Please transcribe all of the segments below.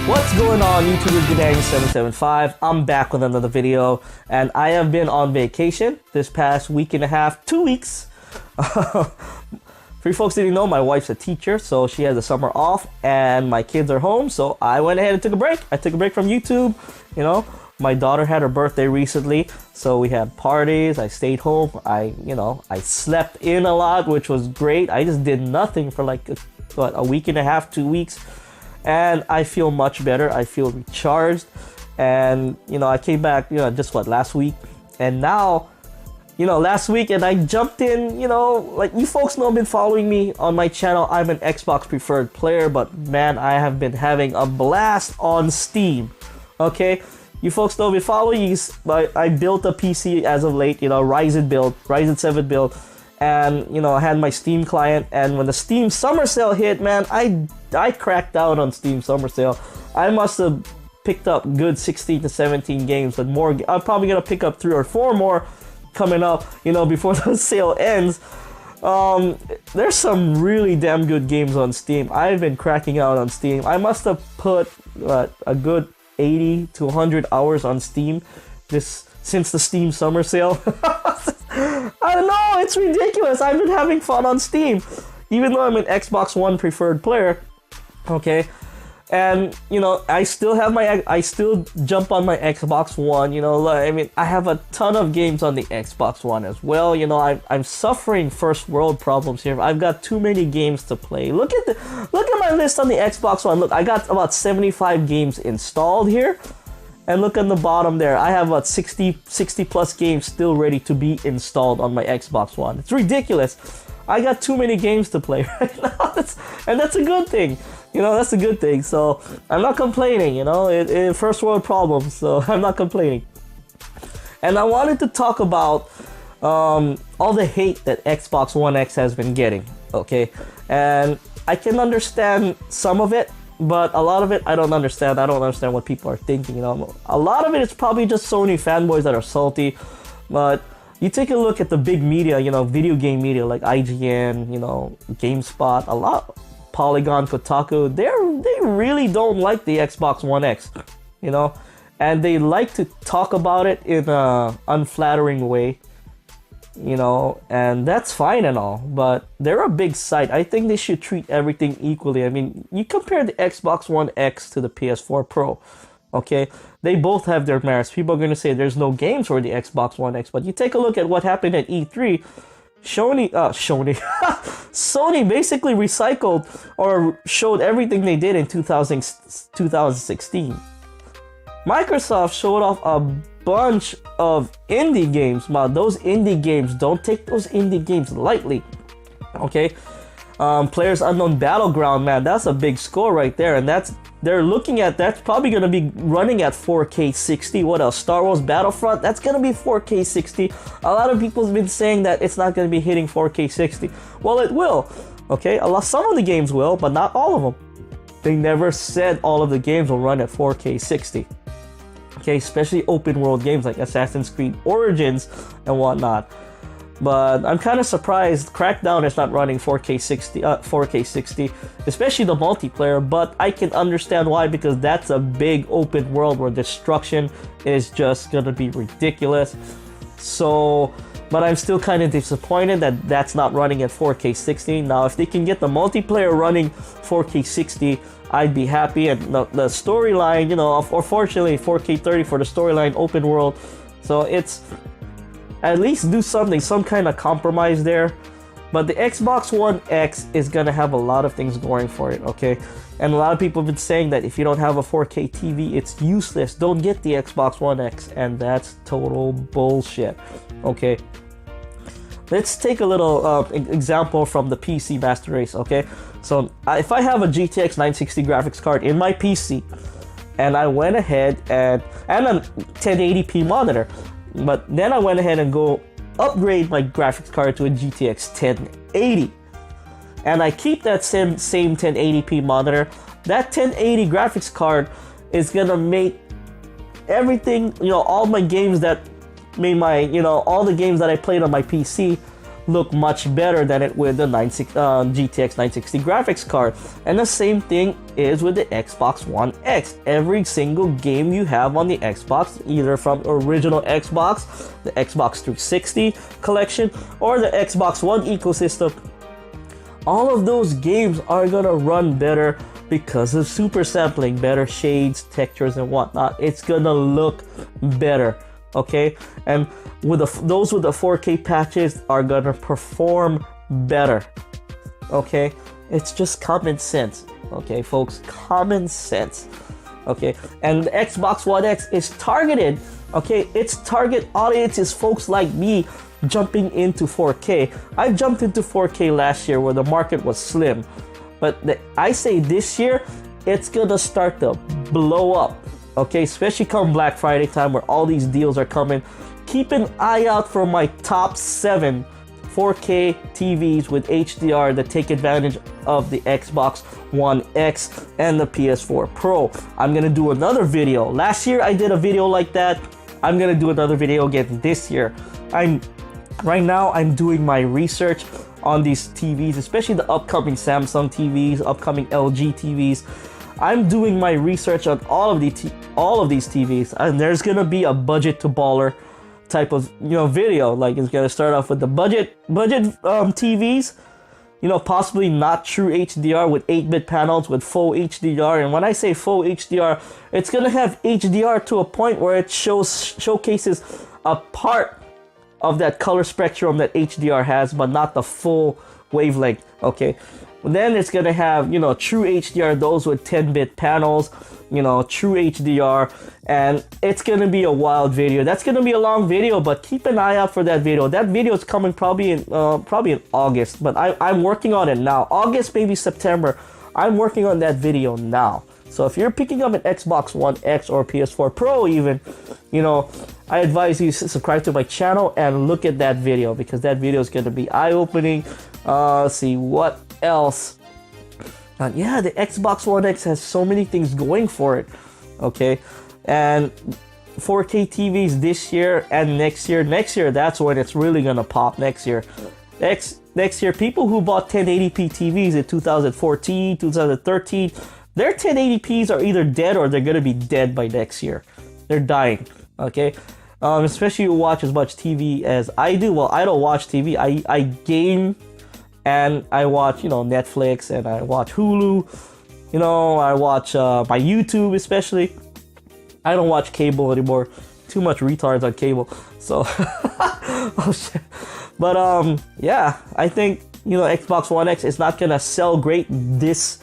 What's going on, YouTubers? Gadang775. I'm back with another video, and I have been on vacation this past week and a half, 2 weeks. For you folks didn't know, my wife's a teacher, so she has the summer off, and my kids are home, so I went ahead and took a break. I took a break from YouTube. You know, my daughter had her birthday recently, so we had parties. I stayed home. I slept in a lot, which was great. I just did nothing for like a week and a half, 2 weeks. And I feel much better. I feel recharged. And, I came back, just last week. And now, last week, and I jumped in, like you folks know, I've been following me on my channel. I'm an Xbox preferred player, but man, I have been having a blast on Steam. Okay? You folks know me following. I built a PC as of late, Ryzen 7 build. And, I had my Steam client, and when the Steam summer sale hit, man, I cracked out on Steam summer sale. I must have picked up good 16 to 17 games, but more. I'm probably going to pick up 3 or 4 more coming up, before the sale ends. There's some really damn good games on Steam. I've been cracking out on Steam. I must have put a good 80 to 100 hours on Steam since the Steam summer sale. I don't know, it's ridiculous. I've been having fun on Steam, even though I'm an Xbox One preferred player. Okay, and I still jump on my Xbox One. I have a ton of games on the Xbox One as well. I'm suffering first world problems here. I've got too many games to play. Look at my list on the Xbox One. Look, I got about 75 games installed here. And look on the bottom there, I have about 60 plus games still ready to be installed on my Xbox One. It's ridiculous. I got too many games to play right now, and that's a good thing. That's a good thing. So I'm not complaining. First world problems, so I'm not complaining. And I wanted to talk about all the hate that Xbox One X has been getting. Okay, and I can understand some of it. But a lot of it, I don't understand. I don't understand what people are thinking. A lot of it is probably just Sony fanboys that are salty. But you take a look at the big media, video game media like IGN, GameSpot, Polygon, Kotaku. They really don't like the Xbox One X, and they like to talk about it in an unflattering way. And that's fine and all, but they're a big site. I think they should treat everything equally. I mean, you compare the Xbox One X to the PS4 Pro, okay? They both have their merits. People are going to say there's no games for the Xbox One X, but you take a look at what happened at E3, Sony basically recycled or showed everything they did in 2016. Microsoft showed off a bunch of indie games. Man, those indie games, don't take those indie games lightly. Okay, Players Unknown Battleground, man, that's a big score right there, and that's probably going to be running at 4K 60. What else? Star Wars Battlefront, that's going to be 4K 60. A lot of people have been saying that it's not going to be hitting 4K 60. Well, it will. Okay, some of the games will, but not all of them. They never said all of the games will run at 4K 60. Okay, especially open world games like Assassin's Creed Origins and whatnot. But I'm kind of surprised Crackdown is not running 4K 60, especially the multiplayer. But I can understand why, because that's a big open world where destruction is just gonna be ridiculous. So, but I'm still kind of disappointed that that's not running at 4K 60. Now, if they can get the multiplayer running 4K 60, I'd be happy. And the storyline, or fortunately 4K 30 for the storyline open world. So it's at least do something, some kind of compromise there. But the Xbox One X is gonna have a lot of things going for it, okay? And a lot of people have been saying that if you don't have a 4K TV, it's useless. Don't get the Xbox One X, and that's total bullshit, okay? Let's take a little example from the PC Master Race, okay? So if I have a GTX 960 graphics card in my PC, and I went ahead and a 1080p monitor, but then I went ahead and go upgrade my graphics card to a GTX 1080, and I keep that same 1080p monitor, that 1080 graphics card is gonna make everything, all my games that made my, all the games that I played on my PC look much better than it with the GTX 960 graphics card. And the same thing is with the Xbox One X. Every single game you have on the Xbox, either from original Xbox, the Xbox 360 collection, or the Xbox One ecosystem, all of those games are gonna run better because of super sampling, better shades, textures, and whatnot. It's gonna look better, okay? And with those with the 4K patches are gonna perform better, okay? It's just common sense, okay, folks? Common sense, okay? And the Xbox One X is targeted, okay? Its target audience is folks like me jumping into 4K. I jumped into 4K last year where the market was slim, but I say this year it's gonna start to blow up, okay? Especially come Black Friday time where all these deals are coming. Keep an eye out for my top 7 4K TVs with HDR that take advantage of the Xbox One X and the PS4 Pro. I'm gonna do another video. Last year I did a video like that. I'm gonna do another video again this year. Right now I'm doing my research on these TVs, especially the upcoming Samsung TVs, upcoming LG TVs. I'm doing my research on all of these TVs, and there's gonna be a budget to baller type of video. Like, it's gonna start off with the budget TVs, possibly not true HDR with 8-bit panels with full HDR. And when I say full HDR, it's gonna have HDR to a point where it showcases a part of that color spectrum that HDR has, but not the full wavelength, okay? Then it's gonna have, true HDR, those with 10-bit panels, true HDR, and it's gonna be a wild video. That's gonna be a long video, but keep an eye out for that video. That video is coming probably in August, but I'm working on it now. August, maybe September. I'm working on that video now. So if you're picking up an Xbox One X or PS4 Pro even, I advise you to subscribe to my channel and look at that video, because that video is going to be eye-opening. Let's see what else. Yeah, the Xbox One X has so many things going for it, okay? And 4K TVs this year and next year, that's when it's really going to pop next year. Next year, people who bought 1080p TVs in 2014, 2013, their 1080p's are either dead or they're gonna be dead by next year. They're dying, okay? Especially you watch as much TV as I do. Well, I don't watch TV. I game and I watch, Netflix, and I watch Hulu. I watch my YouTube especially. I don't watch cable anymore. Too much retards on cable. So, oh shit. But yeah, I think Xbox One X is not gonna sell great this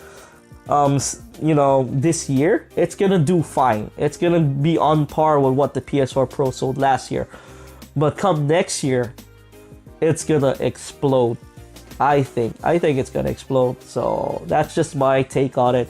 this year. It's gonna do fine. It's gonna be on par with what the PS4 Pro sold last year. But come next year, it's gonna explode. I think it's gonna explode. So that's just my take on it.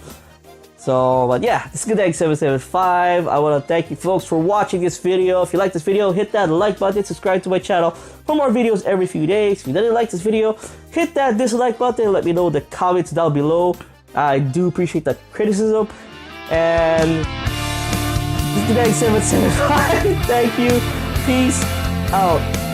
So, but yeah, this is GoodEgg775. I want to thank you folks for watching this video. If you like this video, hit that like button, subscribe to my channel for more videos every few days. If you didn't like this video, hit that dislike button, let me know in the comments down below. I do appreciate the criticism. And this is GoodEgg775. Thank you. Peace out.